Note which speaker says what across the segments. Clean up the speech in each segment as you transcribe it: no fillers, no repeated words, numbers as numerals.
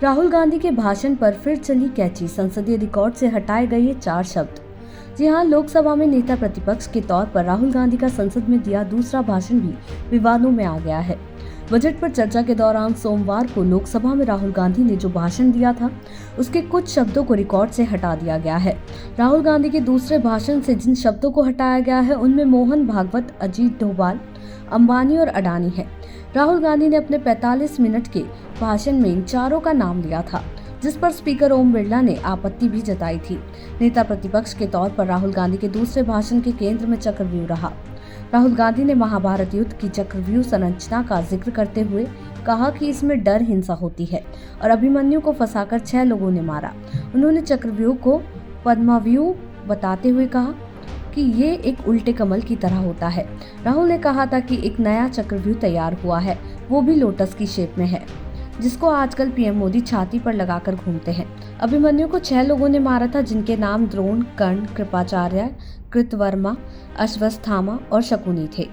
Speaker 1: राहुल गांधी के भाषण पर फिर चली कैची, संसदीय रिकॉर्ड से हटाए गए ये 4 शब्द। जी हां, लोकसभा में नेता प्रतिपक्ष के तौर पर राहुल गांधी का संसद में दिया दूसरा भाषण भी विवादों में आ गया है। बजट पर चर्चा के दौरान सोमवार को लोकसभा में राहुल गांधी ने जो भाषण दिया था, उसके कुछ शब्दों को रिकॉर्ड से हटा दिया गया है। राहुल गांधी के दूसरे भाषण से जिन शब्दों को हटाया गया है, उनमें मोहन भागवत, अजीत डोभाल, अंबानी और अडानी है। राहुल गांधी ने अपने 45 मिनट के भाषण में इन चारों का नाम लिया था, जिस पर स्पीकर ओम बिरला ने आपत्ति भी जताई थी। नेता प्रतिपक्ष के तौर पर राहुल गांधी के दूसरे भाषण के केंद्र में चक्रव्यूह रहा। राहुल गांधी ने महाभारत युद्ध की चक्रव्यूह संरचना का जिक्र करते हुए कहा कि इसमें डर, हिंसा होती है और अभिमन्यु को फंसाकर 6 लोगों ने मारा। उन्होंने चक्रव्यूह को पद्माव्यूह बताते हुए कहा कि ये एक उल्टे कमल की तरह होता है। राहुल ने कहा था कि एक नया चक्रव्यूह तैयार हुआ है, वो भी लोटस की शेप में है, जिसको आजकल पीएम मोदी छाती पर लगाकर घूमते हैं। अभिमन्यु को 6 लोगों ने मारा था, जिनके नाम द्रोण, कर्ण, कृपाचार्य, कृतवर्मा, अश्वत्थामा और शकुनी थे।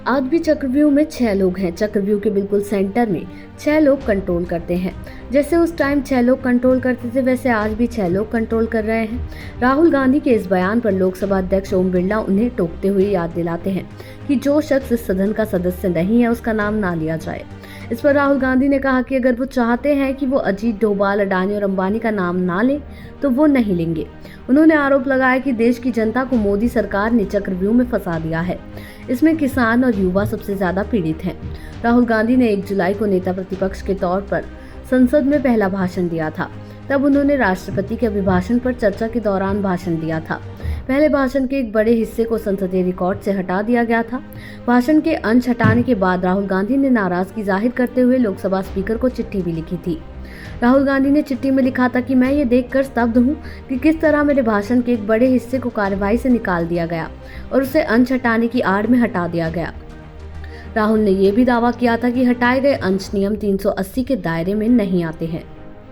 Speaker 1: आज भी चक्रव्यूह में 6 लोग हैं। चक्रव्यूह के बिल्कुल सेंटर में 6 लोग कंट्रोल करते हैं। जैसे उस टाइम 6 लोग कंट्रोल करते थे, वैसे आज भी 6 लोग कंट्रोल कर रहे हैं। राहुल गांधी के इस बयान पर लोकसभा अध्यक्ष ओम बिरला उन्हें टोकते हुए याद दिलाते हैं कि जो शख्स इस सदन का सदस्य नहीं है, उसका नाम ना लिया जाए। इस पर राहुल गांधी ने कहा कि अगर वो चाहते हैं कि वो अजीत डोभाल, अडानी और अंबानी का नाम ना लें, तो वो नहीं लेंगे। उन्होंने आरोप लगाया कि देश की जनता को मोदी सरकार ने चक्रव्यूह में फंसा दिया है। इसमें किसान और युवा सबसे ज्यादा पीड़ित हैं। राहुल गांधी ने 1 जुलाई को नेता प्रतिपक्ष के तौर पर संसद में पहला भाषण दिया था। तब उन्होंने राष्ट्रपति के अभिभाषण पर चर्चा के दौरान भाषण दिया था। पहले भाषण के एक बड़े हिस्से को संसदीय रिकॉर्ड से हटा दिया गया था। भाषण के अंश हटाने के बाद राहुल गांधी ने नाराजगी जाहिर करते हुए लोकसभा स्पीकर को चिट्ठी भी लिखी थी। राहुल गांधी ने चिट्ठी में लिखा था कि मैं ये देखकर स्तब्ध हूँ कि किस तरह मेरे भाषण के एक बड़े हिस्से को कार्यवाही से निकाल दिया गया और उसे अंश हटाने की आड़ में हटा दिया गया। राहुल ने यह भी दावा किया था कि हटाए गए अंश नियम 380 के दायरे में नहीं आते हैं।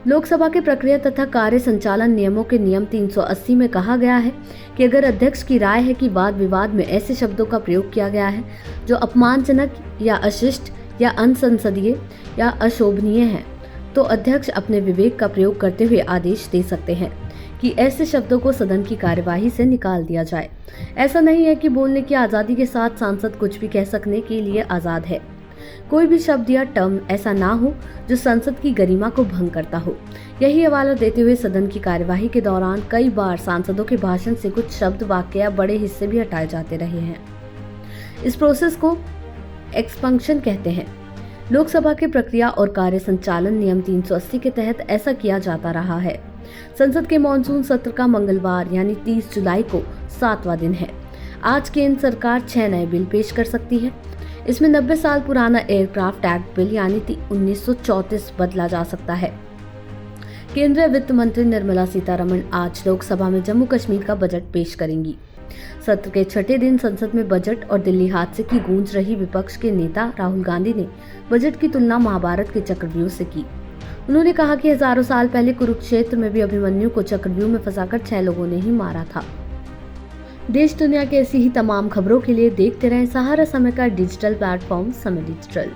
Speaker 1: लोकसभा के प्रक्रिया तथा कार्य संचालन नियमों के नियम 380 में कहा गया है कि अगर अध्यक्ष की राय है कि वाद विवाद में ऐसे शब्दों का प्रयोग किया गया है जो अपमानजनक या अशिष्ट या अनसंसदीय या अशोभनीय है, तो अध्यक्ष अपने विवेक का प्रयोग करते हुए आदेश दे सकते हैं कि ऐसे शब्दों को सदन की कार्यवाही से निकाल दिया जाए। ऐसा नहीं है कि बोलने की आज़ादी के साथ सांसद कुछ भी कह सकने के लिए आज़ाद है। कोई भी शब्द या टर्म ऐसा ना हो जो संसद की गरिमा को भंग करता हो। यही हवाला देते हुए सदन की कार्यवाही के दौरान कई बार सांसदों के भाषण से कुछ शब्द, वाक्य या बड़े हिस्से भी हटाए जाते रहे हैं। इस प्रोसेस को एक्सपंक्शन कहते हैं। लोकसभा के प्रक्रिया और कार्य संचालन नियम 380 के तहत ऐसा किया जाता रहा है। संसद के मॉनसून सत्र का मंगलवार यानी 30 जुलाई को 7वां दिन है। आज केंद्र सरकार 6 नए बिल पेश कर सकती है। इसमें 90 साल पुराना एयरक्राफ्ट एक्ट बिल यानी 1934 बदला जा सकता है। केंद्रीय वित्त मंत्री निर्मला सीतारमण आज लोकसभा में जम्मू कश्मीर का बजट पेश करेंगी। सत्र के 6ठे दिन संसद में बजट और दिल्ली हादसे की गूंज रही विपक्ष के नेता राहुल गांधी ने बजट की तुलना महाभारत के चक्रव्यूह से की। उन्होंने कहा कि हजारों साल पहले कुरुक्षेत्र में भी अभिमन्यु को चक्रव्यूह में फंसाकर 6 लोगों ने ही मारा था। देश दुनिया की ऐसी ही तमाम खबरों के लिए देखते रहें सहारा समय का डिजिटल प्लेटफॉर्म समय डिजिटल।